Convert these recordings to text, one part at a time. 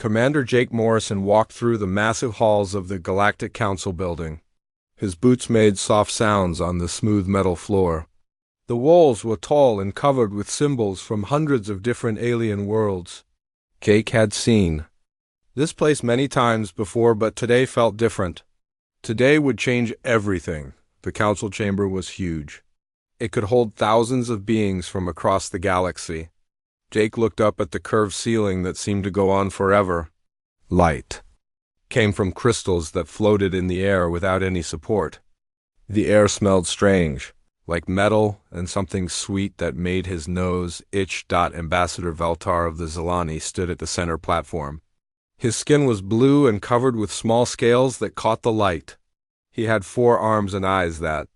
Commander Jake Morrison walked through the massive halls of the Galactic Council building. His boots made soft sounds on the smooth metal floor. The walls were tall and covered with symbols from hundreds of different alien worlds. Jake had seen this place many times before, but today felt different. Today would change everything. The council chamber was huge. It could hold thousands of beings from across the galaxy. Jake looked up at the curved ceiling that seemed to go on forever. Light came from crystals that floated in the air without any support. The air smelled strange, like metal and something sweet that made his nose itch. Ambassador Veltar of the Zilani stood at the center platform. His skin was blue and covered with small scales that caught the light. He had 4 arms and eyes that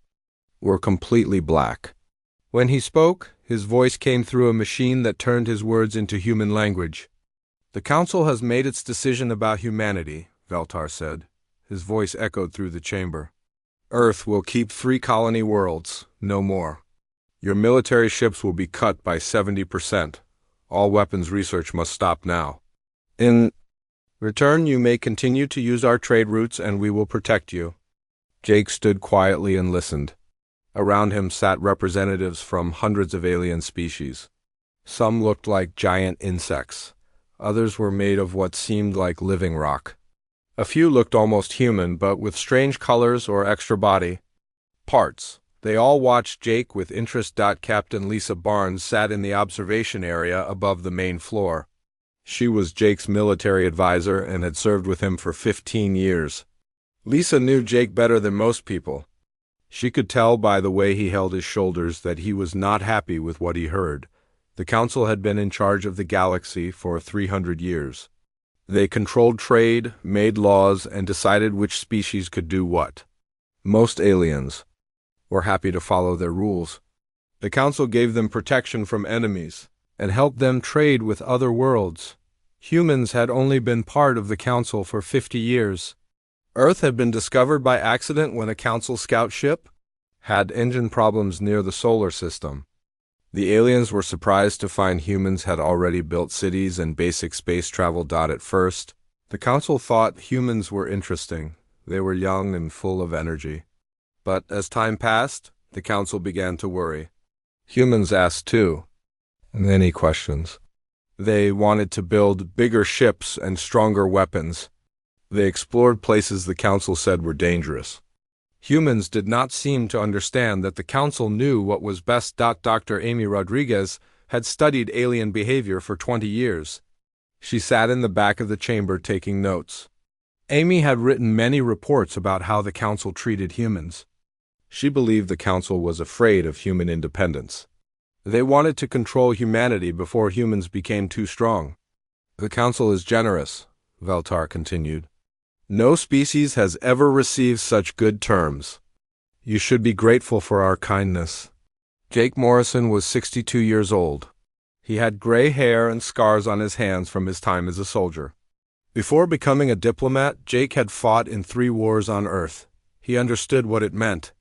were completely black. When he spoke, his voice came through a machine that turned his words into human language. "The Council has made its decision about humanity," Veltar said. His voice echoed through the chamber. "Earth will keep 3 colony worlds, no more. Your military ships will be cut by 70%. All weapons research must stop now. In return, you may continue to use our trade routes and we will protect you." Jake stood quietly and listened. Around him sat representatives from hundreds of alien species. Some looked like giant insects. Others were made of what seemed like living rock. A few looked almost human, but with strange colors or extra body parts. They all watched Jake with interest. Captain Lisa Barnes sat in the observation area above the main floor. She was Jake's military advisor and had served with him for 15 years. Lisa knew Jake better than most people. She could tell by the way he held his shoulders that he was not happy with what he heard. The Council had been in charge of the galaxy for 300 years. They controlled trade, made laws, and decided which species could do what. Most aliens were happy to follow their rules. The Council gave them protection from enemies and helped them trade with other worlds. Humans had only been part of the Council for 50 years. Earth had been discovered by accident when a Council scout ship had engine problems near the solar system. The aliens were surprised to find humans had already built cities and basic space travel. At first, the Council thought humans were interesting. They were young and full of energy. But as time passed, the Council began to worry. Humans asked too. Many questions. They wanted to build bigger ships and stronger weapons. They explored places the Council said were dangerous. Humans did not seem to understand that the Council knew what was best. Dr. Amy Rodriguez had studied alien behavior for 20 years. She sat in the back of the chamber taking notes. Amy had written many reports about how the Council treated humans. She believed the Council was afraid of human independence. They wanted to control humanity before humans became too strong. "The Council is generous," Veltar continued. "No species has ever received such good terms. You should be grateful for our kindness." Jake Morrison was 62 years old. He had gray hair and scars on his hands from his time as a soldier. Before becoming a diplomat, Jake had fought in 3 wars on Earth. He understood what it meant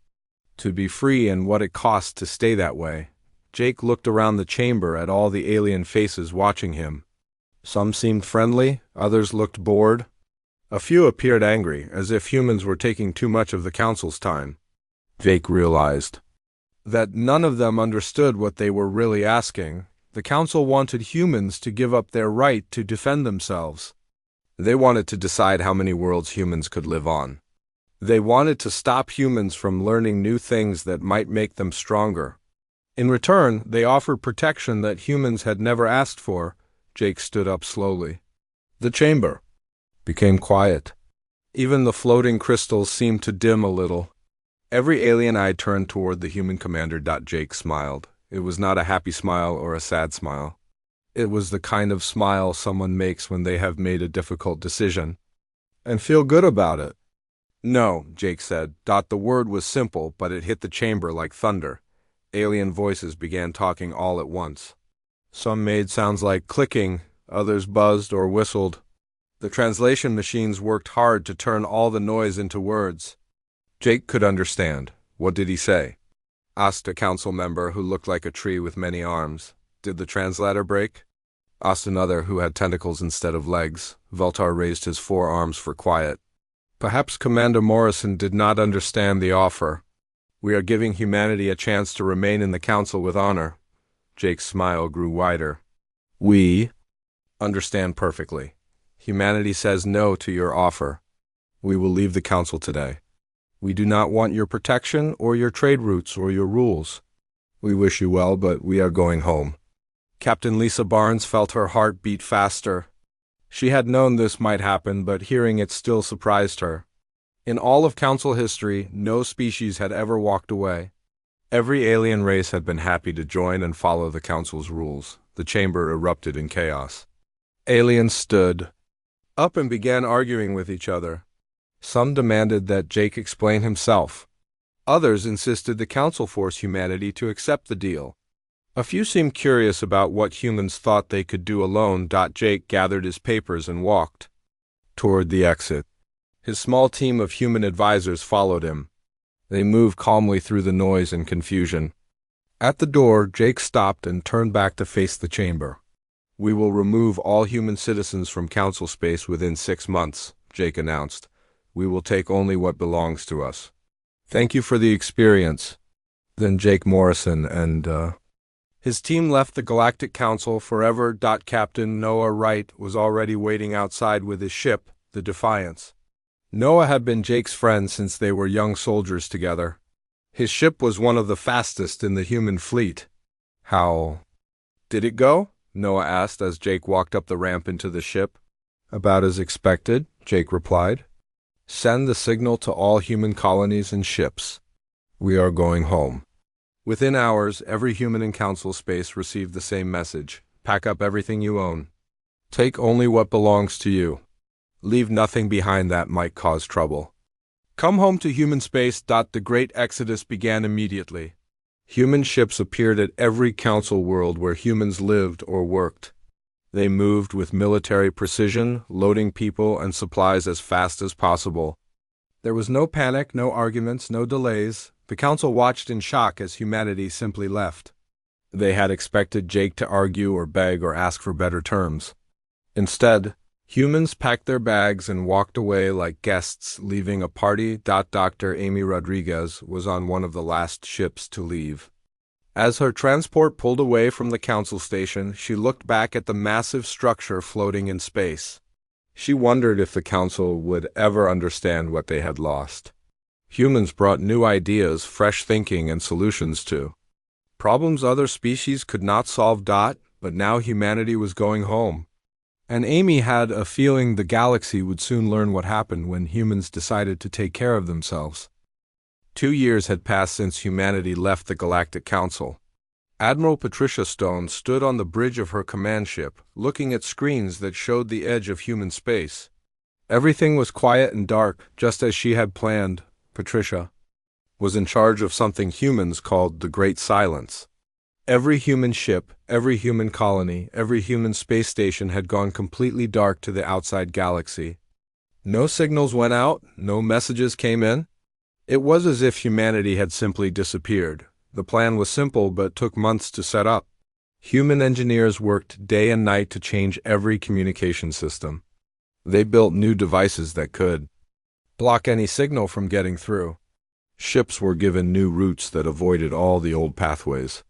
to be free and what it cost to stay that way. Jake looked around the chamber at all the alien faces watching him. Some seemed friendly, others looked bored. A few appeared angry, as if humans were taking too much of the Council's time. Jake realized that none of them understood what they were really asking. The Council wanted humans to give up their right to defend themselves. They wanted to decide how many worlds humans could live on. They wanted to stop humans from learning new things that might make them stronger. In return, they offered protection that humans had never asked for. Jake stood up slowly. The chamber became quiet. Even the floating crystals seemed to dim a little. Every alien eye turned toward the human commander. Jake smiled. It was not a happy smile or a sad smile. It was the kind of smile someone makes when they have made a difficult decision and feel good about it. "No," Jake said. The word was simple, but it hit the chamber like thunder. Alien voices began talking all at once. Some made sounds like clicking, others buzzed or whistled. The translation machines worked hard to turn all the noise into words. Jake could understand. "What did he say?" asked a council member who looked like a tree with many arms. "Did the translator break?" asked another who had tentacles instead of legs. Veltar raised his forearms for quiet. Perhaps Commander Morrison did not understand the offer. We are giving humanity a chance to remain in the council with honor. Jake's smile grew wider. We understand perfectly. Humanity says no to your offer. We will leave the council today. We do not want your protection or your trade routes or your rules. We wish you well, but we are going home. Captain Lisa Barnes felt her heart beat faster. She had known this might happen, but hearing it still surprised her. In all of council history, no species had ever walked away. Every alien race had been happy to join and follow the council's rules. The chamber erupted in chaos. Aliens stood up and began arguing with each other. Some demanded that Jake explain himself. Others insisted the council force humanity to accept the deal. A few seemed curious about what humans thought they could do alone. Jake gathered his papers and walked toward the exit. His small team of human advisors followed him. They moved calmly through the noise and confusion. At the door, Jake stopped and turned back to face the chamber. We will remove all human citizens from council space within 6 months, Jake announced. We will take only what belongs to us. Thank you for the experience. Then Jake Morrison and, his team left the Galactic Council forever. Captain Noah Wright was already waiting outside with his ship, the Defiance. Noah had been Jake's friend since they were young soldiers together. His ship was one of the fastest in the human fleet. How did it go? Noah asked as Jake walked up the ramp into the ship. About as expected, Jake replied. Send the signal to all human colonies and ships. We are going home. Within hours, every human in council space received the same message. Pack up everything you own. Take only what belongs to you. Leave nothing behind that might cause trouble. Come home to human space. The great exodus began immediately. Human ships appeared at every council world where humans lived or worked. They moved with military precision, loading people and supplies as fast as possible. There was no panic, no arguments, no delays. The council watched in shock as humanity simply left. They had expected Jake to argue or beg or ask for better terms. Instead, humans packed their bags and walked away like guests leaving a party. Dr. Amy Rodriguez was on one of the last ships to leave. As her transport pulled away from the council station, she looked back at the massive structure floating in space. She wondered if the council would ever understand what they had lost. Humans brought new ideas, fresh thinking, and solutions to problems other species could not solve. But now humanity was going home. And Amy had a feeling the galaxy would soon learn what happened when humans decided to take care of themselves. 2 years had passed since humanity left the Galactic Council. Admiral Patricia Stone stood on the bridge of her command ship, looking at screens that showed the edge of human space. Everything was quiet and dark, just as she had planned. Patricia was in charge of something humans called the Great Silence. Every human ship, every human colony, every human space station had gone completely dark to the outside galaxy. No signals went out, no messages came in. It was as if humanity had simply disappeared. The plan was simple but took months to set up. Human engineers worked day and night to change every communication system. They built new devices that could block any signal from getting through. Ships were given new routes that avoided all the old pathways.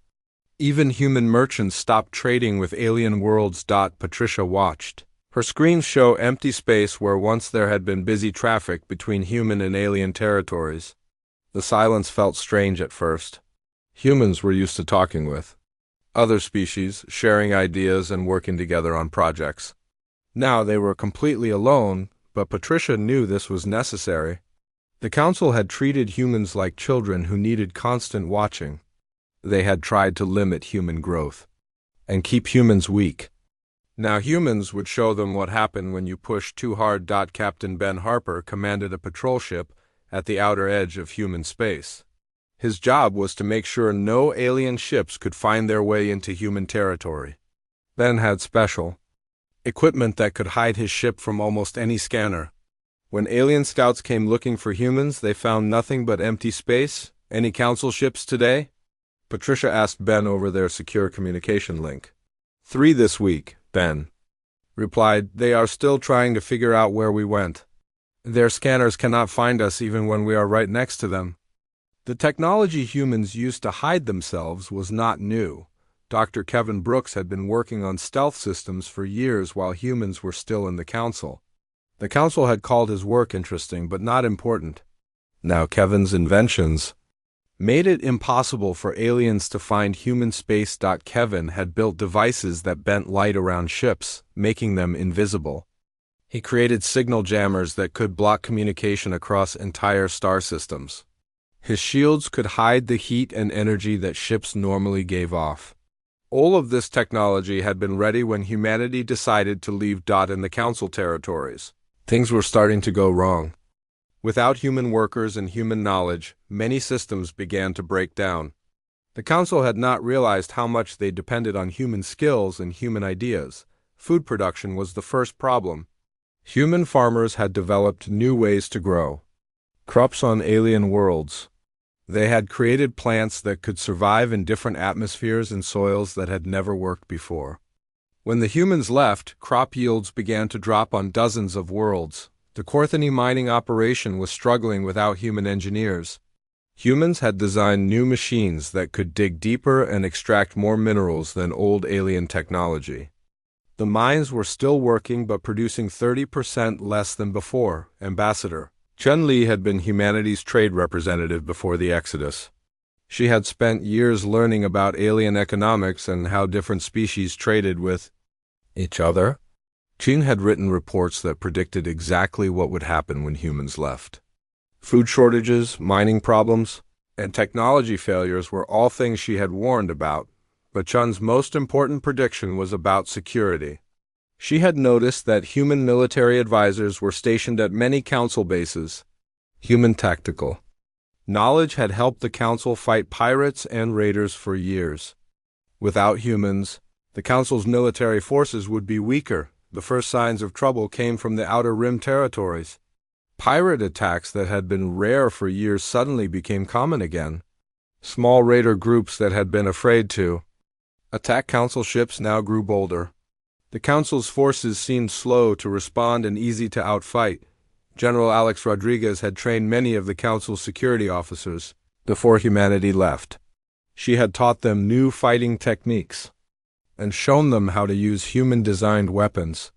Even human merchants stopped trading with alien worlds. Patricia watched. Her screens show empty space where once there had been busy traffic between human and alien territories. The silence felt strange at first. Humans were used to talking with other species, sharing ideas and working together on projects. Now they were completely alone, but Patricia knew this was necessary. The council had treated humans like children who needed constant watching. They had tried to limit human growth and keep humans weak. Now humans would show them what happened when you pushed too hard. Captain Ben Harper commanded a patrol ship at the outer edge of human space. His job was to make sure no alien ships could find their way into human territory. Ben had special equipment that could hide his ship from almost any scanner. When alien scouts came looking for humans, they found nothing but empty space. Any council ships today? Patricia asked Ben over their secure communication link. 3 this week, Ben replied, "They are still trying to figure out where we went. Their scanners cannot find us even when we are right next to them." The technology humans used to hide themselves was not new. Dr. Kevin Brooks had been working on stealth systems for years while humans were still in the Council. The Council had called his work interesting but not important. Now Kevin's inventions made it impossible for aliens to find human space. Kevin had built devices that bent light around ships, making them invisible. He created signal jammers that could block communication across entire star systems. His shields could hide the heat and energy that ships normally gave off. All of this technology had been ready when humanity decided to leave in the Council territories. Things were starting to go wrong. Without human workers and human knowledge, many systems began to break down. The Council had not realized how much they depended on human skills and human ideas. Food production was the first problem. Human farmers had developed new ways to grow crops on alien worlds. They had created plants that could survive in different atmospheres and soils that had never worked before. When the humans left, crop yields began to drop on dozens of worlds. The Corthony mining operation was struggling without human engineers. Humans had designed new machines that could dig deeper and extract more minerals than old alien technology. The mines were still working but producing 30% less than before. Ambassador Chun-Li had been humanity's trade representative before the Exodus. She had spent years learning about alien economics and how different species traded with each other. Ching had written reports that predicted exactly what would happen when humans left. Food shortages, mining problems, and technology failures were all things she had warned about, but Chun's most important prediction was about security. She had noticed that human military advisors were stationed at many Council bases. Human tactical knowledge had helped the Council fight pirates and raiders for years. Without humans, the Council's military forces would be weaker. The first signs of trouble came from the Outer Rim territories. Pirate attacks that had been rare for years suddenly became common again. Small raider groups that had been afraid to attack Council ships now grew bolder. The Council's forces seemed slow to respond and easy to outfight. General Alex Rodriguez had trained many of the Council's security officers before humanity left. She had taught them new fighting techniques and shown them how to use human-designed weapons.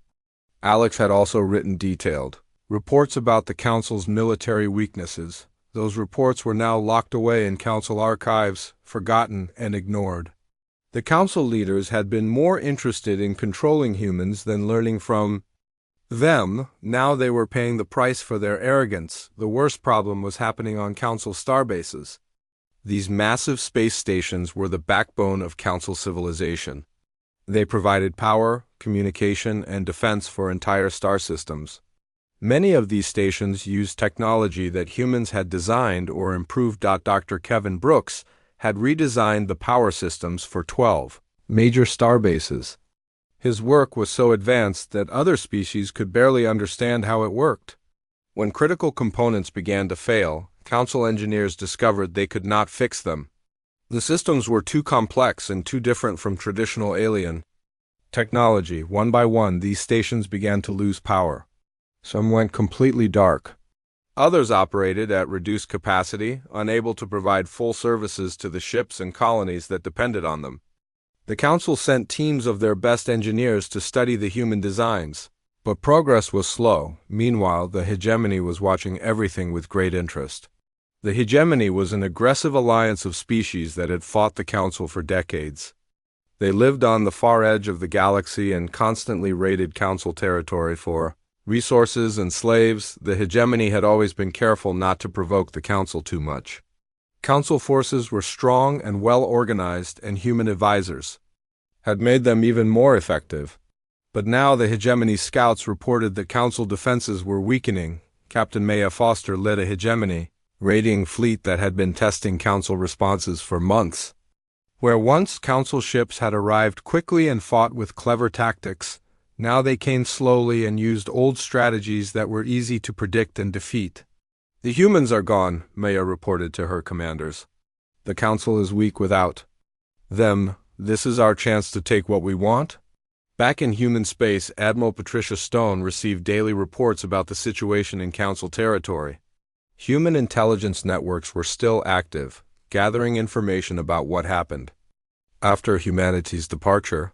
Alex had also written detailed reports about the Council's military weaknesses. Those reports were now locked away in Council archives, forgotten and ignored. The Council leaders had been more interested in controlling humans than learning from them. Now they were paying the price for their arrogance. The worst problem was happening on Council starbases. These massive space stations were the backbone of Council civilization. They provided power, communication, and defense for entire star systems. Many of these stations used technology that humans had designed or improved. Dr. Kevin Brooks had redesigned the power systems for 12 major starbases. His work was so advanced that other species could barely understand how it worked. When critical components began to fail, Council engineers discovered they could not fix them. The systems were too complex and too different from traditional alien technology. One by one, these stations began to lose power. Some went completely dark. Others operated at reduced capacity, unable to provide full services to the ships and colonies that depended on them. The Council sent teams of their best engineers to study the human designs, but progress was slow. Meanwhile, the hegemony was watching everything with great interest. The hegemony was an aggressive alliance of species that had fought the Council for decades. They lived on the far edge of the galaxy and constantly raided Council territory for resources and slaves. The hegemony had always been careful not to provoke the Council too much. Council forces were strong and well organized, and human advisors had made them even more effective. But now the hegemony scouts reported that Council defenses were weakening. Captain Maya Foster led a hegemony raiding fleet that had been testing Council responses for months. Where once Council ships had arrived quickly and fought with clever tactics, now they came slowly and used old strategies that were easy to predict and defeat. "The humans are gone," Maya reported to her commanders. "The Council is weak without them. This is our chance to take what we want." Back in human space, Admiral Patricia Stone received daily reports about the situation in Council territory. Human intelligence networks were still active, gathering information about what happened. After humanity's departure,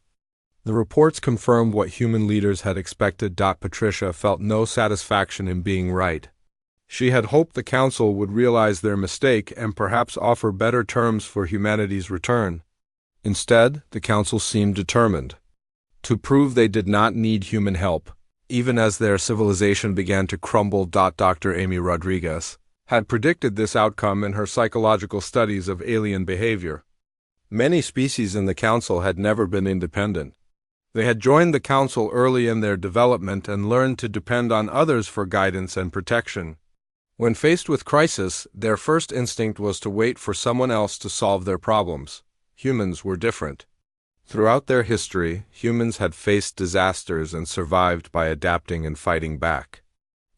the reports confirmed what human leaders had expected. Patricia felt no satisfaction in being right. She had hoped the Council would realize their mistake and perhaps offer better terms for humanity's return. Instead, the Council seemed determined to prove they did not need human help, even as their civilization began to crumble. Dr. Amy Rodriguez had predicted this outcome in her psychological studies of alien behavior. Many species in the Council had never been independent. They had joined the Council early in their development and learned to depend on others for guidance and protection. When faced with crisis, their first instinct was to wait for someone else to solve their problems. Humans were different. Throughout their history, humans had faced disasters and survived by adapting and fighting back.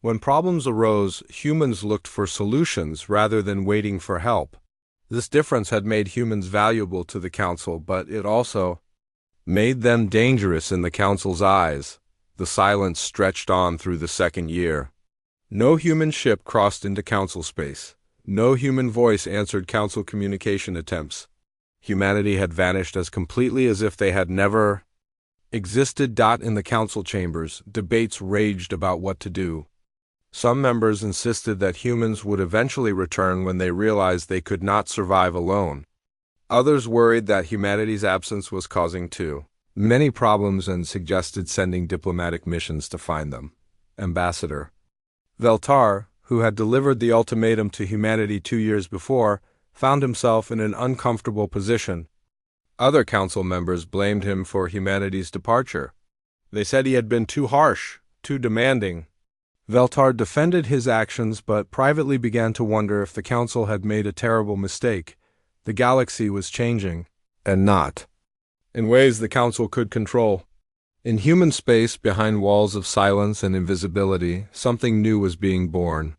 When problems arose, humans looked for solutions rather than waiting for help. This difference had made humans valuable to the Council, but it also made them dangerous in the Council's eyes. The silence stretched on through the second year. No human ship crossed into Council space. No human voice answered Council communication attempts. Humanity had vanished as completely as if they had never existed. In the Council chambers, debates raged about what to do. Some members insisted that humans would eventually return when they realized they could not survive alone. Others worried that humanity's absence was causing too many problems and suggested sending diplomatic missions to find them. Ambassador Veltar, who had delivered the ultimatum to humanity 2 years before, found himself in an uncomfortable position. Other Council members blamed him for humanity's departure. They said he had been too harsh, too demanding. Veltar defended his actions but privately began to wonder if the Council had made a terrible mistake. The galaxy was changing, and not in ways the Council could control. In human space, behind walls of silence and invisibility, something new was being born.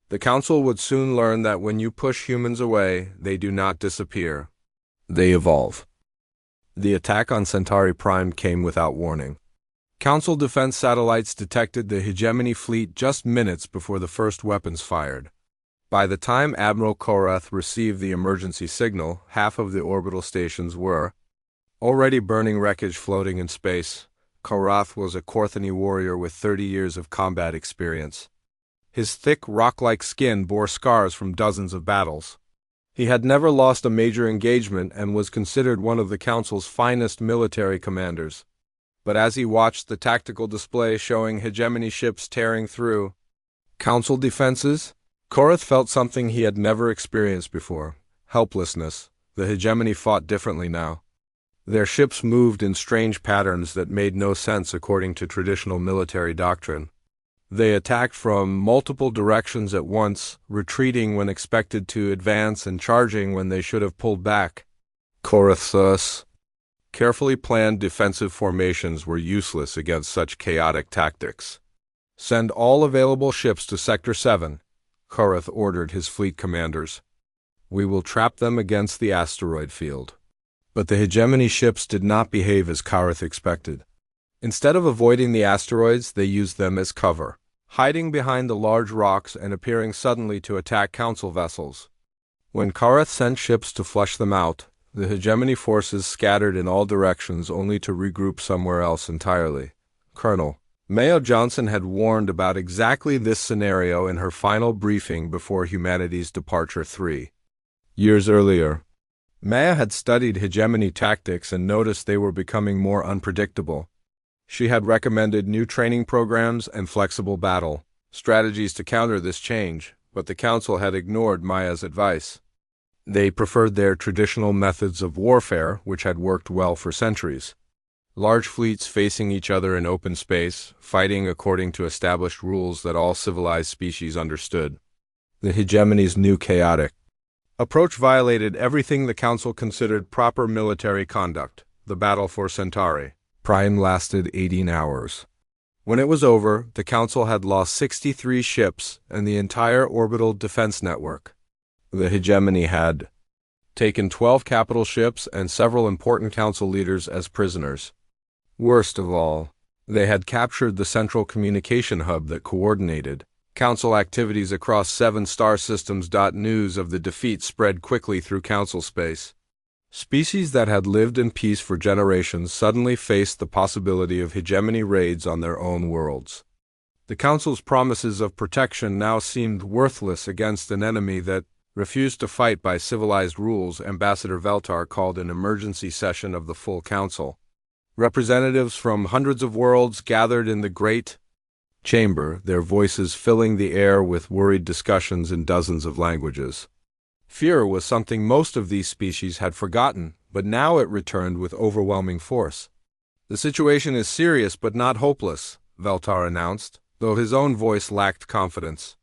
The Council would soon learn that when you push humans away, they do not disappear. They evolve. The attack on Centauri Prime came without warning. Council defense satellites detected the hegemony fleet just minutes before the first weapons fired. By the time Admiral Korath received the emergency signal, half of the orbital stations were already burning wreckage floating in space. Korath was a Korthani warrior with 30 years of combat experience. His thick, rock-like skin bore scars from dozens of battles. He had never lost a major engagement and was considered one of the Council's finest military commanders. But as he watched the tactical display showing hegemony ships tearing through Council defenses, Korath felt something he had never experienced before: helplessness. The hegemony fought differently now. Their ships moved in strange patterns that made no sense according to traditional military doctrine. They attacked from multiple directions at once, retreating when expected to advance and charging when they should have pulled back. Korath's carefully planned defensive formations were useless against such chaotic tactics. "Send all available ships to Sector 7, Korath ordered his fleet commanders. "We will trap them against the asteroid field." But the hegemony ships did not behave as Korath expected. Instead of avoiding the asteroids, they used them as cover, hiding behind the large rocks and appearing suddenly to attack Council vessels. When Korath sent ships to flush them out, the hegemony forces scattered in all directions only to regroup somewhere else entirely. Colonel Mayo Johnson had warned about exactly this scenario in her final briefing before humanity's departure 3 years earlier. Maya had studied hegemony tactics and noticed they were becoming more unpredictable. She had recommended new training programs and flexible battle strategies to counter this change, but the Council had ignored Maya's advice. They preferred their traditional methods of warfare, which had worked well for centuries. Large fleets facing each other in open space, fighting according to established rules that all civilized species understood. The hegemony's new chaotic approach violated everything the Council considered proper military conduct. The battle for Centauri Prime lasted 18 hours. When it was over, the Council had lost 63 ships and the entire orbital defense network. The hegemony had taken 12 capital ships and several important Council leaders as prisoners. Worst of all, they had captured the central communication hub that coordinated Council activities across 7 star systems. News of the defeat spread quickly through Council space. Species that had lived in peace for generations suddenly faced the possibility of hegemony raids on their own worlds. The Council's promises of protection now seemed worthless against an enemy that refused to fight by civilized rules. Ambassador Veltar called an emergency session of the full Council. Representatives from hundreds of worlds gathered in the great chamber, their voices filling the air with worried discussions in dozens of languages. Fear was something most of these species had forgotten, but now it returned with overwhelming force. The situation is serious but not hopeless, Veltar announced, though his own voice lacked confidence.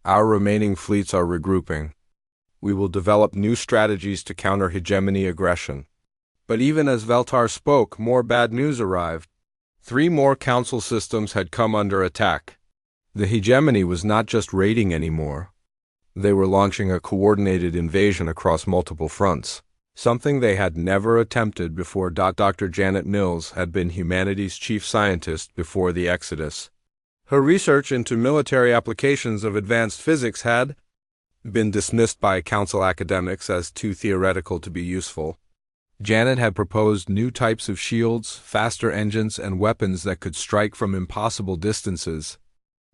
Our remaining fleets are regrouping. We will develop new strategies to counter hegemony aggression. But even as Veltar spoke, more bad news arrived. 3 more Council systems had come under attack. The hegemony was not just raiding anymore. They were launching a coordinated invasion across multiple fronts, something they had never attempted before. Dr. Janet Mills had been humanity's chief scientist before the Exodus. Her research into military applications of advanced physics had been dismissed by Council academics as too theoretical to be useful. Janet had proposed new types of shields, faster engines, and weapons that could strike from impossible distances.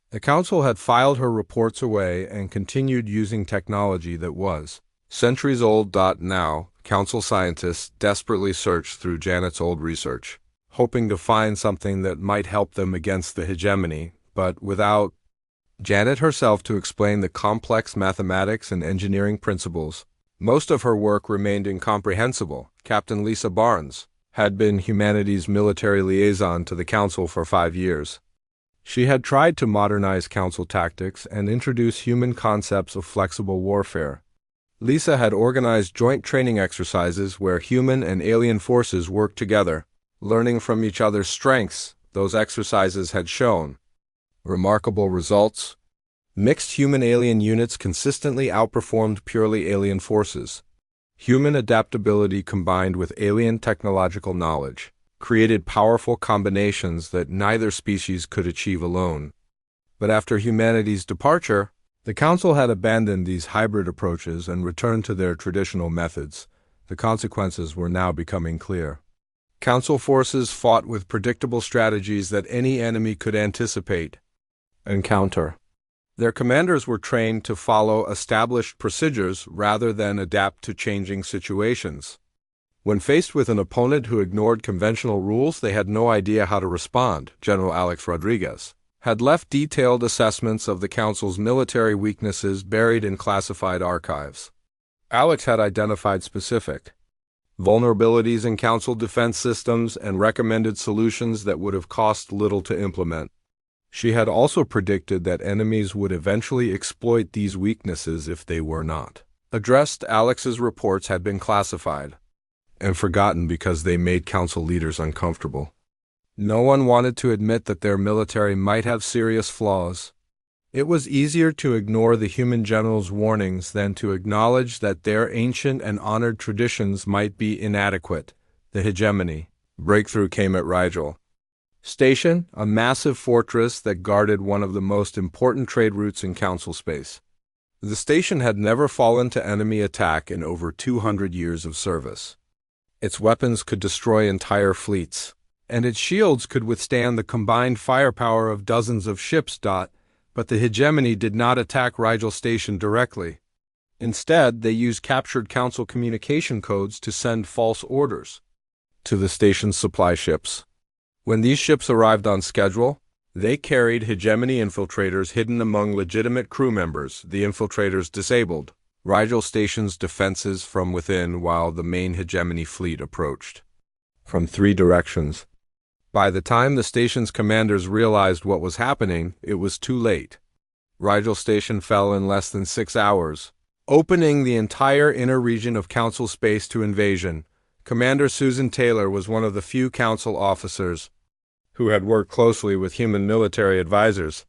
The Council had filed her reports away and continued using technology that was centuries old. Now, Council scientists desperately searched through Janet's old research, hoping to find something that might help them against the hegemony, but without Janet herself to explain the complex mathematics and engineering principles. Most of her work remained incomprehensible. Captain Lisa Barnes had been humanity's military liaison to the Council for 5 years. She had tried to modernize Council tactics and introduce human concepts of flexible warfare. Lisa had organized joint training exercises where human and alien forces worked together, learning from each other's strengths. Those exercises had shown remarkable results. Mixed human-alien units consistently outperformed purely alien forces. Human adaptability combined with alien technological knowledge created powerful combinations that neither species could achieve alone. But after humanity's departure, the Council had abandoned these hybrid approaches and returned to their traditional methods. The consequences were now becoming clear. Council forces fought with predictable strategies that any enemy could anticipate and counter. Their commanders were trained to follow established procedures rather than adapt to changing situations. When faced with an opponent who ignored conventional rules, they had no idea how to respond. General Alex Rodriguez had left detailed assessments of the Council's military weaknesses buried in classified archives. Alex had identified specific vulnerabilities in Council defense systems and recommended solutions that would have cost little to implement. She had also predicted that enemies would eventually exploit these weaknesses if they were not addressed. Alex's reports had been classified and forgotten because they made Council leaders uncomfortable. No one wanted to admit that their military might have serious flaws. It was easier to ignore the human general's warnings than to acknowledge that their ancient and honored traditions might be inadequate. The hegemony breakthrough came at Rigel Station, a massive fortress that guarded one of the most important trade routes in Council space. The station had never fallen to enemy attack in over 200 years of service. Its weapons could destroy entire fleets, and its shields could withstand the combined firepower of dozens of ships. But the hegemony did not attack Rigel Station directly. Instead, they used captured Council communication codes to send false orders to the station's supply ships. When these ships arrived on schedule, they carried hegemony infiltrators hidden among legitimate crew members. The infiltrators disabled Rigel Station's defenses from within while the main hegemony fleet approached from 3 directions. By the time the station's commanders realized what was happening, it was too late. Rigel Station fell in less than 6 hours, opening the entire inner region of Council space to invasion. Commander Susan Taylor was one of the few Council officers who had worked closely with human military advisors.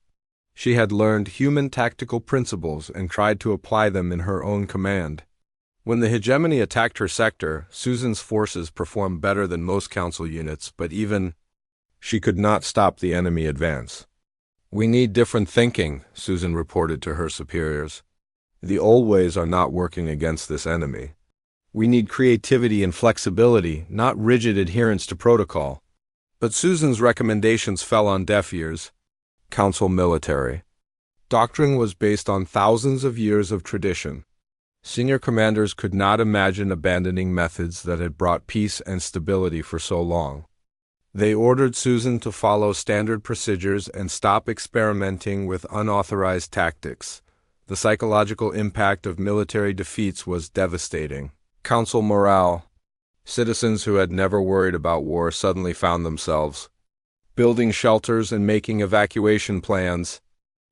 She had learned human tactical principles and tried to apply them in her own command. When the hegemony attacked her sector, Susan's forces performed better than most Council units, but even She could not stop the enemy advance. "We need different thinking," Susan reported to her superiors. "The old ways are not working against this enemy. We need creativity and flexibility, not rigid adherence to protocol." But Susan's recommendations fell on deaf ears. Council military doctrine was based on thousands of years of tradition. Senior commanders could not imagine abandoning methods that had brought peace and stability for so long. They ordered Susan to follow standard procedures and stop experimenting with unauthorized tactics. The psychological impact of military defeats was devastating. Council morale. Citizens who had never worried about war suddenly found themselves building shelters and making evacuation plans.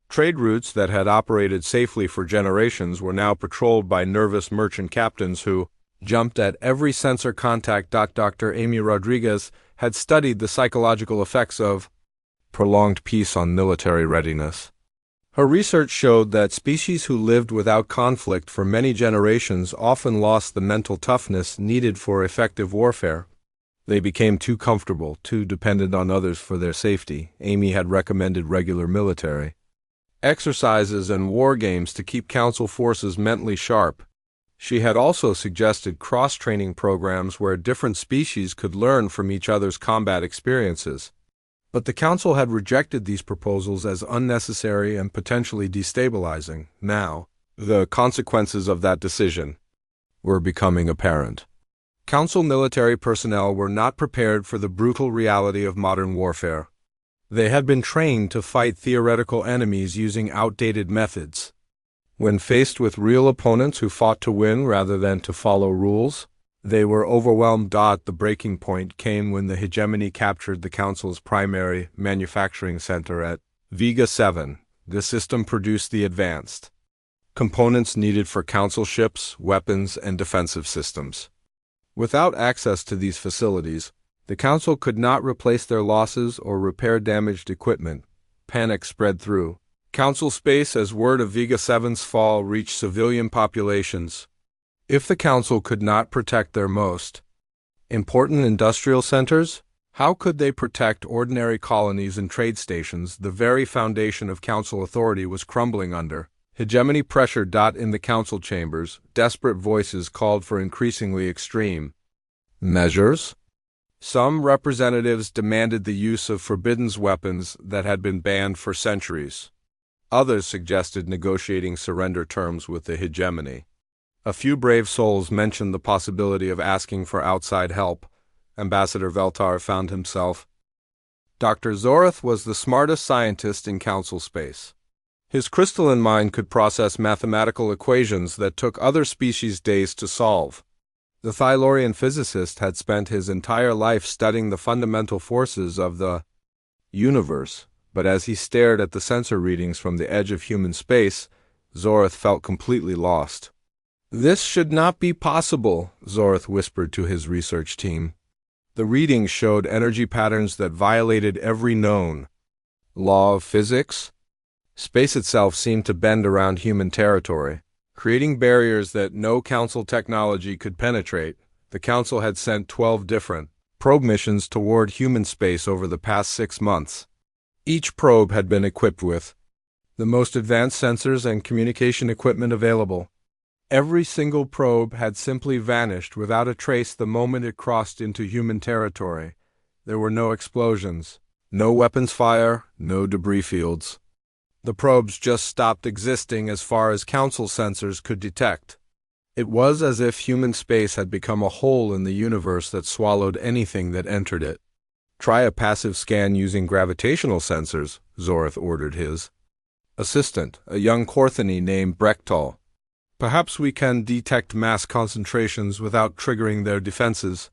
Trade routes that had operated safely for generations were now patrolled by nervous merchant captains who jumped at every sensor contact. Dr. Amy Rodriguez had studied the psychological effects of prolonged peace on military readiness. Her research showed that species who lived without conflict for many generations often lost the mental toughness needed for effective warfare. They became too comfortable, too dependent on others for their safety. Amy had recommended regular military exercises and war games to keep council forces mentally sharp. She had also suggested cross-training programs where different species could learn from each other's combat experiences. But the council had rejected these proposals as unnecessary and potentially destabilizing. Now, the consequences of that decision were becoming apparent. Council military personnel were not prepared for the brutal reality of modern warfare. They had been trained to fight theoretical enemies using outdated methods. When faced with real opponents who fought to win rather than to follow rules, they were overwhelmed. The breaking point came when the hegemony captured the Council's primary manufacturing center at Vega 7. The system produced the advanced components needed for Council ships, weapons, and defensive systems. Without access to these facilities, the Council could not replace their losses or repair damaged equipment. Panic spread through Council space as word of Vega 7's fall reached civilian populations. If the Council could not protect their most important industrial centers, how could they protect ordinary colonies and trade stations? The very foundation of Council authority was crumbling under hegemony pressure. In the Council chambers, desperate voices called for increasingly extreme measures. Some representatives demanded the use of forbidden weapons that had been banned for centuries. Others suggested negotiating surrender terms with the hegemony. A few brave souls mentioned the possibility of asking for outside help. Ambassador Veltar found himself. Dr. Zorath was the smartest scientist in Council space. His crystalline mind could process mathematical equations that took other species days to solve. The Thylorian physicist had spent his entire life studying the fundamental forces of the universe, but as he stared at the sensor readings from the edge of human space, Zorath felt completely lost. "This should not be possible," Zorath whispered to his research team. The readings showed energy patterns that violated every known law of physics. Space itself seemed to bend around human territory, creating barriers that no Council technology could penetrate. The Council had sent 12 different probe missions toward human space over the past 6 months. Each probe had been equipped with the most advanced sensors and communication equipment available. Every single probe had simply vanished without a trace the moment it crossed into human territory. There were no explosions, no weapons fire, no debris fields. The probes just stopped existing as far as Council sensors could detect. It was as if human space had become a hole in the universe that swallowed anything that entered it. "Try a passive scan using gravitational sensors," Zorath ordered his assistant, a young Korthani named Brechtal. "Perhaps we can detect mass concentrations without triggering their defenses."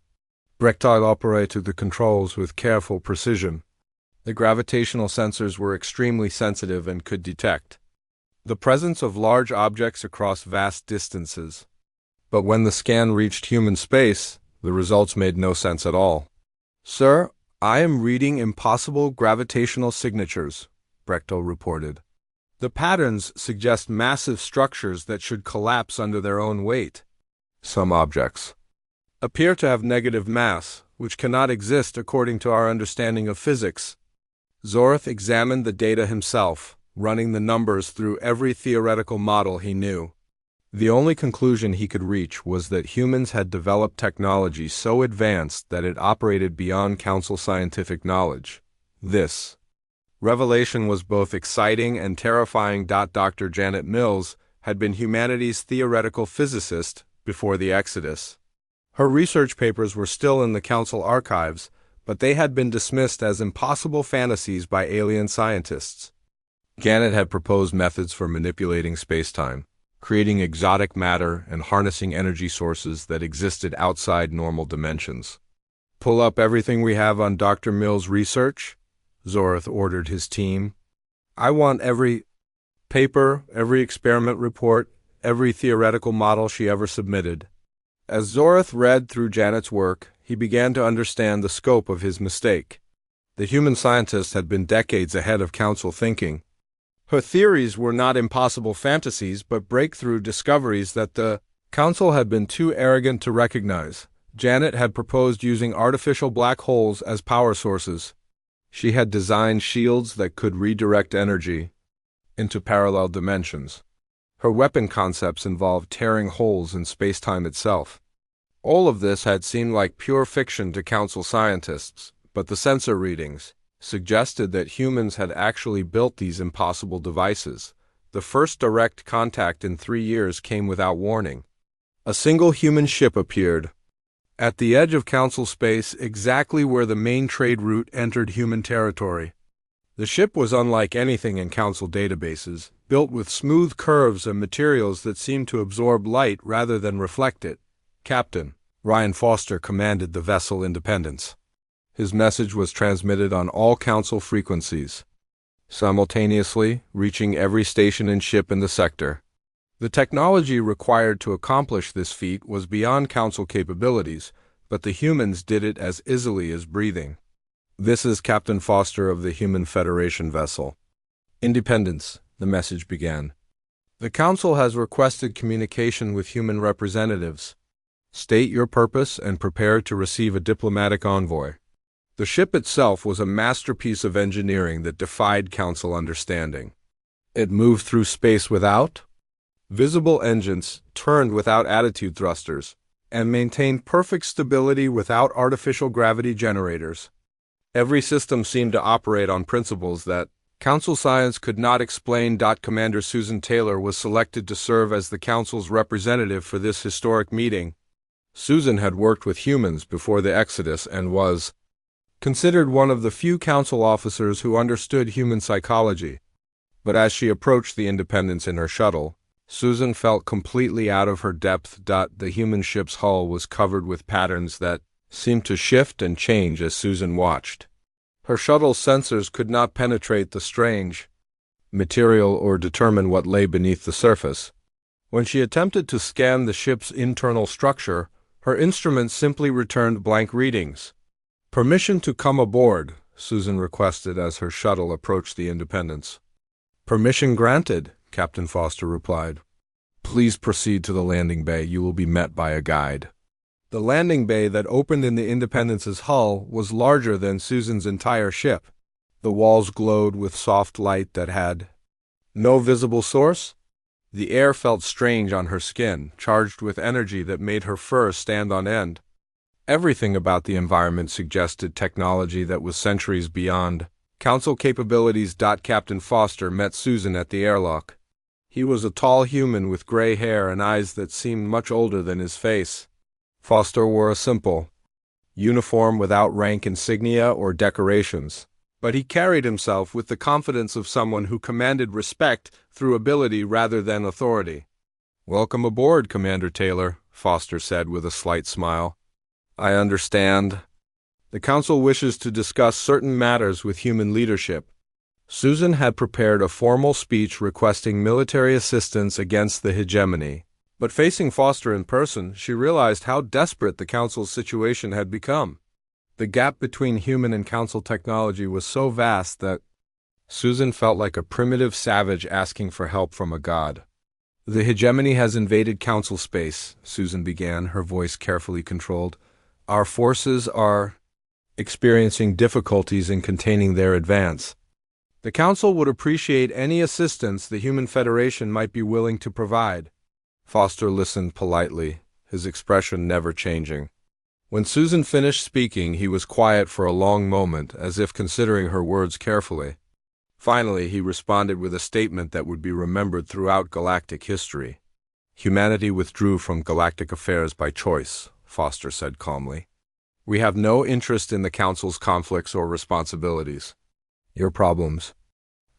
Brechtal operated the controls with careful precision. The gravitational sensors were extremely sensitive and could detect the presence of large objects across vast distances. But when the scan reached human space, the results made no sense at all. "Sir, I am reading impossible gravitational signatures," Brechtal reported. "The patterns suggest massive structures that should collapse under their own weight." Some objects appear to have negative mass, which cannot exist according to our understanding of physics. Zorth examined the data himself, running the numbers through every theoretical model he knew. The only conclusion he could reach was that humans had developed technology so advanced that it operated beyond Council scientific knowledge. This revelation was both exciting and terrifying. Dr. Janet Mills had been humanity's theoretical physicist before the Exodus. Her research papers were still in the Council archives, but they had been dismissed as impossible fantasies by alien scientists. Janet had proposed methods for manipulating space-time, creating exotic matter and harnessing energy sources that existed outside normal dimensions. "Pull up everything we have on Dr. Mills' research," Zorth ordered his team. "I want every paper, every experiment report, every theoretical model she ever submitted." As Zorth read through Janet's work, he began to understand the scope of his mistake. The human scientist had been decades ahead of Council thinking. Her theories were not impossible fantasies, but breakthrough discoveries that the Council had been too arrogant to recognize. Janet had proposed using artificial black holes as power sources. She had designed shields that could redirect energy into parallel dimensions. Her weapon concepts involved tearing holes in space-time itself. All of this had seemed like pure fiction to Council scientists, but the sensor readings suggested that humans had actually built these impossible devices. The first direct contact in 3 years came without warning. A single human ship appeared at the edge of Council space, exactly where the main trade route entered human territory. The ship was unlike anything in Council databases, built with smooth curves and materials that seemed to absorb light rather than reflect it. Captain Ryan Foster commanded the vessel Independence. His message was transmitted on all Council frequencies, simultaneously reaching every station and ship in the sector. The technology required to accomplish this feat was beyond Council capabilities, but the humans did it as easily as breathing. "This is Captain Foster of the Human Federation vessel Independence," the message began. "The Council has requested communication with human representatives. State your purpose and prepare to receive a diplomatic envoy." The ship itself was a masterpiece of engineering that defied Council understanding. It moved through space without visible engines, turned without attitude thrusters, and maintained perfect stability without artificial gravity generators. Every system seemed to operate on principles that Council science could not explain. Commander Susan Taylor was selected to serve as the Council's representative for this historic meeting. Susan had worked with humans before the Exodus and was considered one of the few Council officers who understood human psychology. But as she approached the Independence in her shuttle, Susan felt completely out of her depth. The human ship's hull was covered with patterns that seemed to shift and change as Susan watched. Her shuttle's sensors could not penetrate the strange material or determine what lay beneath the surface. When she attempted to scan the ship's internal structure, her instruments simply returned blank readings. "Permission to come aboard," Susan requested as her shuttle approached the Independence. "Permission granted," Captain Foster replied. "Please proceed to the landing bay. You will be met by a guide." The landing bay that opened in the Independence's hull was larger than Susan's entire ship. The walls glowed with soft light that had no visible source. The air felt strange on her skin, charged with energy that made her fur stand on end. Everything about the environment suggested technology that was centuries beyond Council capabilities. Captain Foster met Susan at the airlock. He was a tall human with gray hair and eyes that seemed much older than his face. Foster wore a simple uniform without rank insignia or decorations, but he carried himself with the confidence of someone who commanded respect through ability rather than authority. "Welcome aboard, Commander Taylor," Foster said with a slight smile. "I understand. The Council wishes to discuss certain matters with human leadership." Susan had prepared a formal speech requesting military assistance against the hegemony. But facing Foster in person, she realized how desperate the Council's situation had become. The gap between human and Council technology was so vast that Susan felt like a primitive savage asking for help from a god. The hegemony has invaded council space, Susan began, her voice carefully controlled. Our forces are experiencing difficulties in containing their advance. The council would appreciate any assistance the Human Federation might be willing to provide. Foster listened politely, his expression never changing. When Susan finished speaking, he was quiet for a long moment, as if considering her words carefully. Finally, he responded with a statement that would be remembered throughout galactic history. Humanity withdrew from galactic affairs by choice, Foster said calmly. We have no interest in the Council's conflicts or responsibilities. Your problems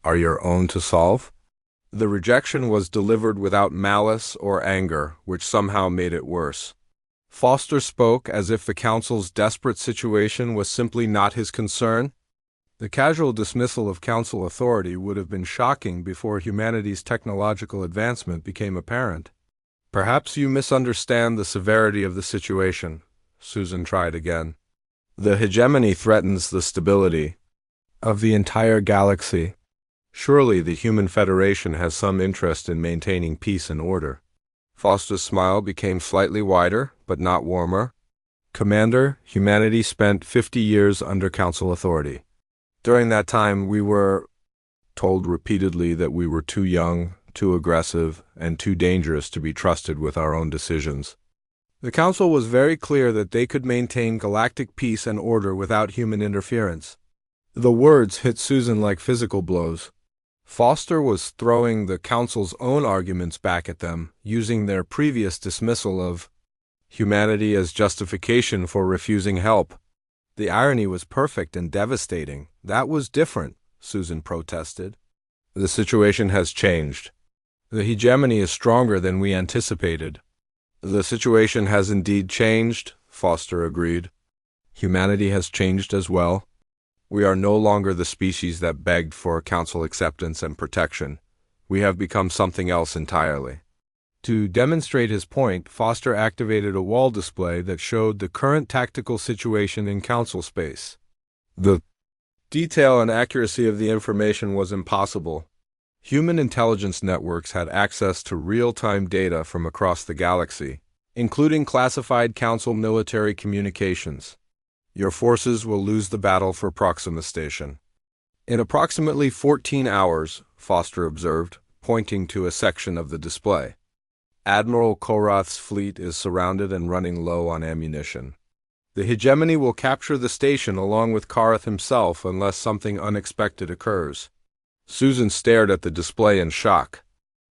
are your own to solve? The rejection was delivered without malice or anger, which somehow made it worse. Foster spoke as if the Council's desperate situation was simply not his concern. The casual dismissal of Council authority would have been shocking before humanity's technological advancement became apparent. Perhaps you misunderstand the severity of the situation, Susan tried again. The hegemony threatens the stability of the entire galaxy. Surely the Human Federation has some interest in maintaining peace and order. Foster's smile became slightly wider, but not warmer. Commander, humanity spent 50 years under Council authority. During that time, we were told repeatedly that we were too young, too aggressive, and too dangerous to be trusted with our own decisions. The Council was very clear that they could maintain galactic peace and order without human interference. The words hit Susan like physical blows. Foster was throwing the Council's own arguments back at them, using their previous dismissal of humanity as justification for refusing help. The irony was perfect and devastating. That was different, Susan protested. The situation has changed. The hegemony is stronger than we anticipated. The situation has indeed changed, Foster agreed. Humanity has changed as well. We are no longer the species that begged for Council acceptance and protection. We have become something else entirely. To demonstrate his point, Foster activated a wall display that showed the current tactical situation in Council space. The detail and accuracy of the information was impossible. Human intelligence networks had access to real-time data from across the galaxy, including classified Council military communications. Your forces will lose the battle for Proxima Station. In approximately 14 hours, Foster observed, pointing to a section of the display. Admiral Korath's fleet is surrounded and running low on ammunition. The hegemony will capture the station along with Korath himself unless something unexpected occurs. Susan stared at the display in shock.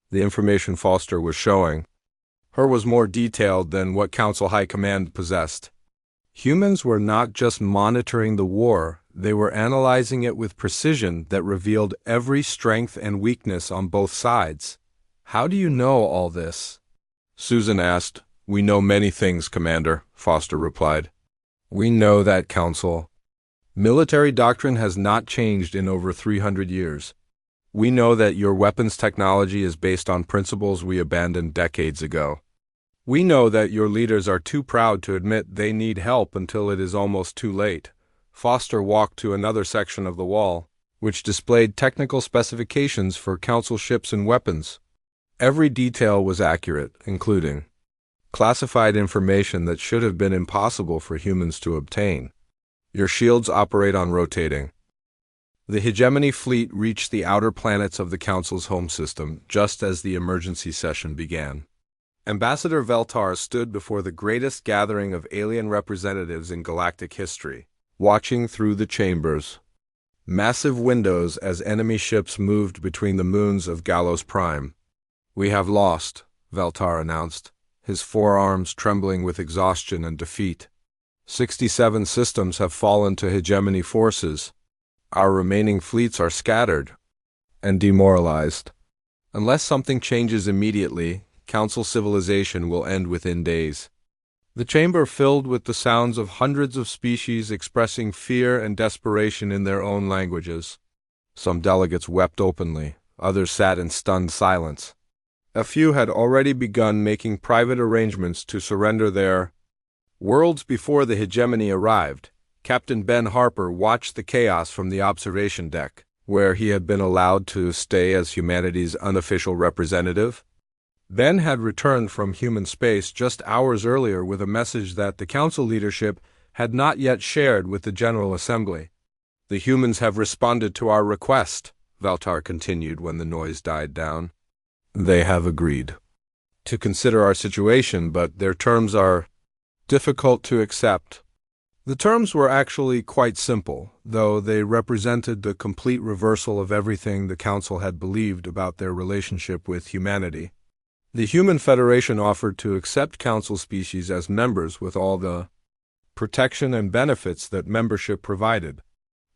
The information Foster was showing her was more detailed than what Council High Command possessed. Humans were not just monitoring the war, they were analyzing it with precision that revealed every strength and weakness on both sides. How do you know all this? Susan asked. We know many things, Commander, Foster replied. We know that, Council. Military doctrine has not changed in over 300 years. We know that your weapons technology is based on principles we abandoned decades ago. We know that your leaders are too proud to admit they need help until it is almost too late. Foster walked to another section of the wall, which displayed technical specifications for Council ships and weapons. Every detail was accurate, including classified information that should have been impossible for humans to obtain. Your shields operate on rotating. The hegemony fleet reached the outer planets of the Council's home system just as the emergency session began. Ambassador Veltar stood before the greatest gathering of alien representatives in galactic history, watching through the chambers. Massive windows as enemy ships moved between the moons of Gallos Prime. We have lost, Veltar announced, his forearms trembling with exhaustion and defeat. 67 systems have fallen to hegemony forces. Our remaining fleets are scattered and demoralized. Unless something changes immediately, Council civilization will end within days. The chamber filled with the sounds of hundreds of species expressing fear and desperation in their own languages. Some delegates wept openly, others sat in stunned silence. A few had already begun making private arrangements to surrender their worlds before the hegemony arrived. Captain Ben Harper watched the chaos from the observation deck, where he had been allowed to stay as humanity's unofficial representative. Ben had returned from human space just hours earlier with a message that the council leadership had not yet shared with the General Assembly. "The humans have responded to our request," Valtar continued when the noise died down. "They have agreed to consider our situation, but their terms are difficult to accept." The terms were actually quite simple, though they represented the complete reversal of everything the Council had believed about their relationship with humanity. The Human Federation offered to accept Council species as members with all the protection and benefits that membership provided.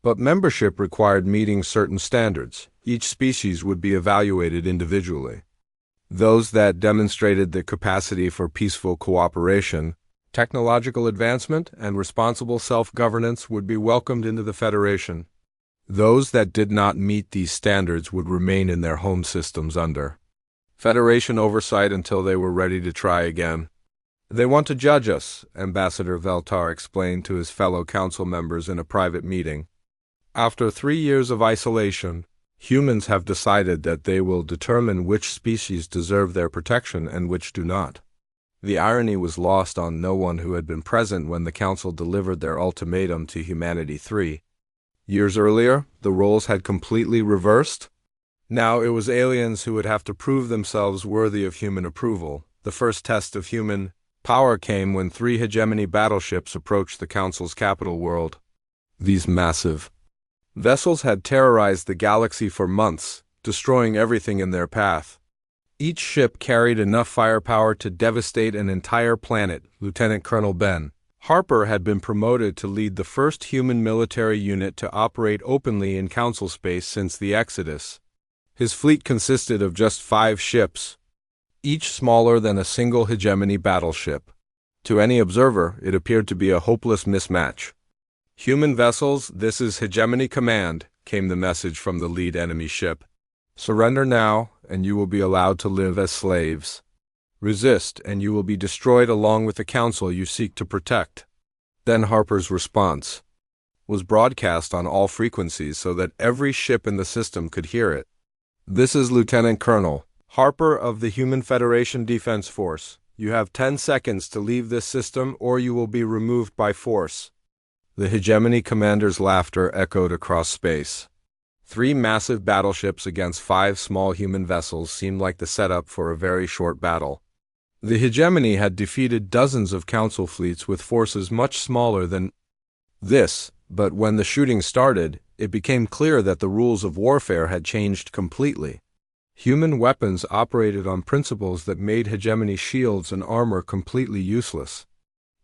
But membership required meeting certain standards. Each species would be evaluated individually. Those that demonstrated the capacity for peaceful cooperation, technological advancement, and responsible self-governance would be welcomed into the Federation. Those that did not meet these standards would remain in their home systems under Federation oversight until they were ready to try again. "They want to judge us," Ambassador Valtar explained to his fellow council members in a private meeting. "After 3 years of isolation, humans have decided that they will determine which species deserve their protection and which do not." The irony was lost on no one who had been present when the Council delivered their ultimatum to Humanity 3. Years earlier, the roles had completely reversed. Now it was aliens who would have to prove themselves worthy of human approval. The first test of human power came when 3 hegemony battleships approached the Council's capital world. These massive vessels had terrorized the galaxy for months, destroying everything in their path. Each ship carried enough firepower to devastate an entire planet. Lieutenant Colonel Ben Harper had been promoted to lead the first human military unit to operate openly in Council space since the Exodus. His fleet consisted of just 5 ships, each smaller than a single hegemony battleship. To any observer, it appeared to be a hopeless mismatch. "Human vessels, this is Hegemony Command," came the message from the lead enemy ship. "Surrender now, and you will be allowed to live as slaves. Resist, and you will be destroyed along with the Council you seek to protect." Then Harper's response was broadcast on all frequencies so that every ship in the system could hear it. "This is Lieutenant Colonel Harper of the Human Federation Defense Force. You have 10 seconds to leave this system or you will be removed by force." The hegemony commander's laughter echoed across space. 3 massive battleships against 5 small human vessels seemed like the setup for a very short battle. The hegemony had defeated dozens of Council fleets with forces much smaller than this, but when the shooting started, it became clear that the rules of warfare had changed completely. Human weapons operated on principles that made hegemony shields and armor completely useless.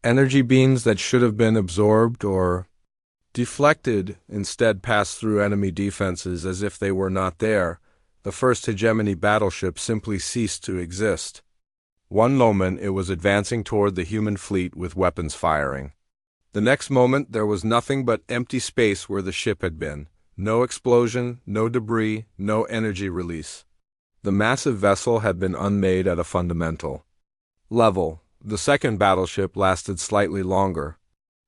Energy beams that should have been absorbed or deflected instead passed through enemy defenses as if they were not there. The first hegemony battleship simply ceased to exist. One moment it was advancing toward the human fleet with weapons firing. The next moment there was nothing but empty space where the ship had been. No explosion, no debris, no energy release. The massive vessel had been unmade at a fundamental level. The second battleship lasted slightly longer.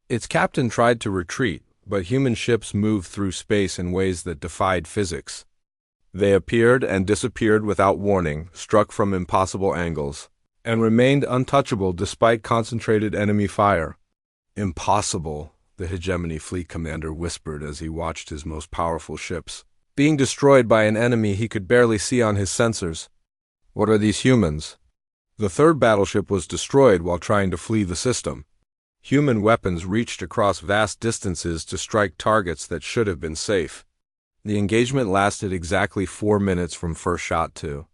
Its captain tried to retreat, but human ships moved through space in ways that defied physics. They appeared and disappeared without warning, struck from impossible angles, and remained untouchable despite concentrated enemy fire. "Impossible," the hegemony fleet commander whispered as he watched his most powerful ships being destroyed by an enemy he could barely see on his sensors. "What are these humans?" The third battleship was destroyed while trying to flee the system. Human weapons reached across vast distances to strike targets that should have been safe. The engagement lasted exactly 4 minutes from first shot to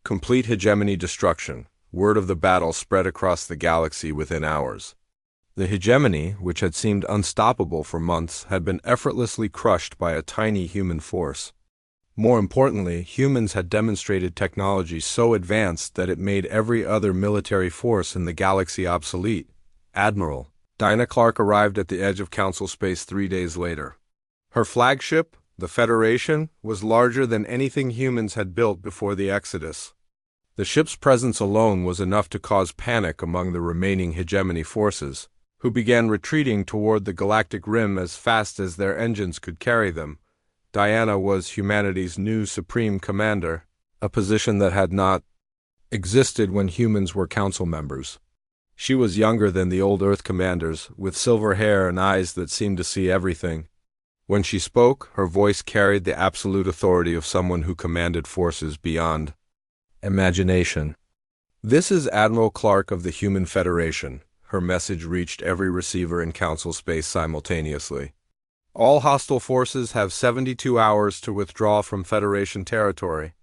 complete hegemony destruction. Word of the battle spread across the galaxy within hours. The hegemony, which had seemed unstoppable for months, had been effortlessly crushed by a tiny human force. More importantly, humans had demonstrated technology so advanced that it made every other military force in the galaxy obsolete. Admiral Dinah Clark arrived at the edge of Council space 3 days later. Her flagship, the Federation, was larger than anything humans had built before the Exodus. The ship's presence alone was enough to cause panic among the remaining hegemony forces, who began retreating toward the galactic rim as fast as their engines could carry them. Diana was humanity's new supreme commander, a position that had not existed when humans were council members. She was younger than the old Earth commanders, with silver hair and eyes that seemed to see everything. When she spoke, her voice carried the absolute authority of someone who commanded forces beyond imagination. "This is Admiral Clark of the Human Federation." Her message reached every receiver in council space simultaneously. "All hostile forces have 72 hours to withdraw from Federation territory.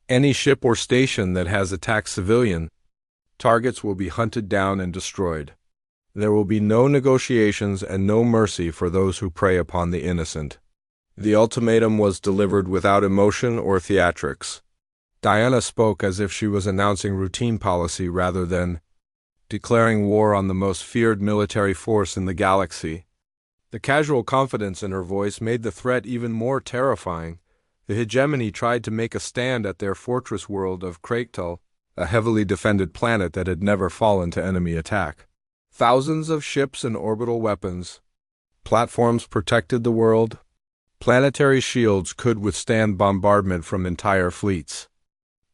Any ship or station that has attacked civilian targets will be hunted down and destroyed. There will be no negotiations and no mercy for those who prey upon the innocent." The ultimatum was delivered without emotion or theatrics. Diana spoke as if she was announcing routine policy rather than declaring war on the most feared military force in the galaxy. The casual confidence in her voice made the threat even more terrifying. The hegemony tried to make a stand at their fortress world of Kraktal, a heavily defended planet that had never fallen to enemy attack. Thousands of ships and orbital weapons platforms protected the world. Planetary shields could withstand bombardment from entire fleets.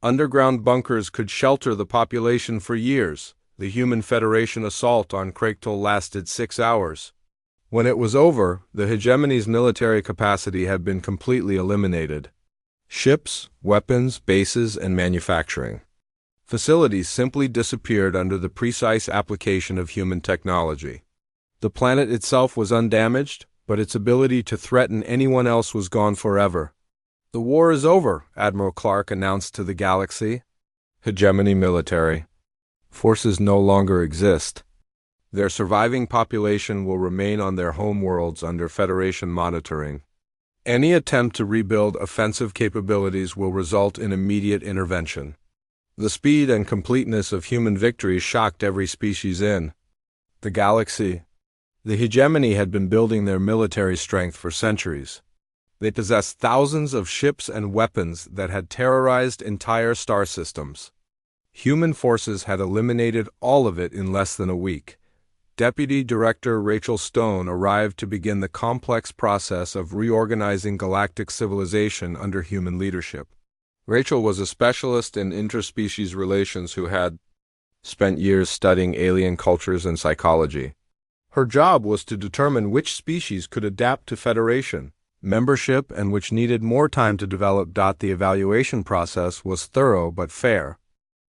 Underground bunkers could shelter the population for years. The Human Federation assault on Kraktal lasted 6 hours. When it was over, the hegemony's military capacity had been completely eliminated. Ships, weapons, bases, and manufacturing facilities simply disappeared under the precise application of human technology. The planet itself was undamaged, but its ability to threaten anyone else was gone forever. "The war is over," Admiral Clark announced to the galaxy. Hegemony military forces no longer exist. Their surviving population will remain on their home worlds under Federation monitoring. Any attempt to rebuild offensive capabilities will result in immediate intervention. The speed and completeness of human victory shocked every species in the galaxy. The hegemony had been building their military strength for centuries. They possessed thousands of ships and weapons that had terrorized entire star systems. Human forces had eliminated all of it in less than a week. Deputy Director Rachel Stone arrived to begin the complex process of reorganizing galactic civilization under human leadership. Rachel was a specialist in interspecies relations who had spent years studying alien cultures and psychology. Her job was to determine which species could adapt to Federation membership and which needed more time to develop. The evaluation process was thorough but fair.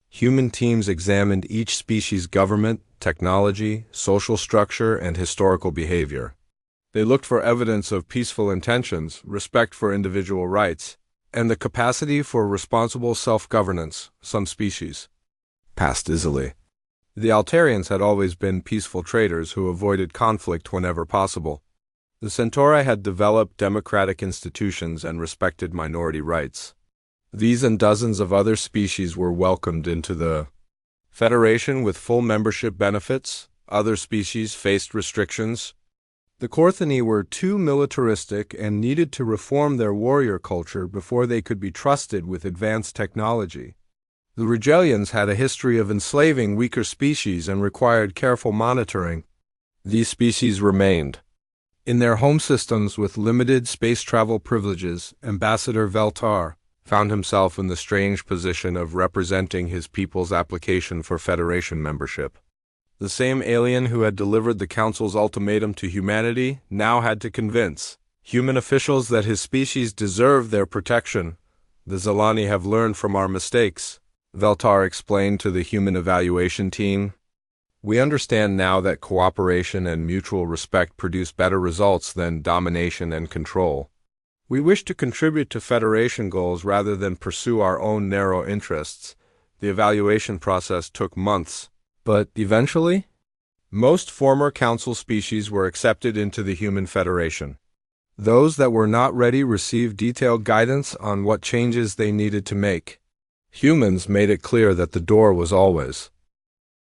Human teams examined each species' government, technology, social structure, and historical behavior. They looked for evidence of peaceful intentions, respect for individual rights, and the capacity for responsible self-governance. Some species passed easily. The Altarians had always been peaceful traders who avoided conflict whenever possible. The Centauri had developed democratic institutions and respected minority rights. These and dozens of other species were welcomed into the Federation with full membership benefits. Other species faced restrictions. The Corthini were too militaristic and needed to reform their warrior culture before they could be trusted with advanced technology. The Rigelians had a history of enslaving weaker species and required careful monitoring. These species remained in their home systems with limited space travel privileges. Ambassador Veltar found himself in the strange position of representing his people's application for Federation membership. The same alien who had delivered the Council's ultimatum to humanity now had to convince human officials that his species deserved their protection. "The Zalani have learned from our mistakes," Veltar explained to the human evaluation team. "We understand now that cooperation and mutual respect produce better results than domination and control. We wish to contribute to Federation goals rather than pursue our own narrow interests." The evaluation process took months, but eventually, most former Council species were accepted into the Human Federation. Those that were not ready received detailed guidance on what changes they needed to make. Humans made it clear that the door was always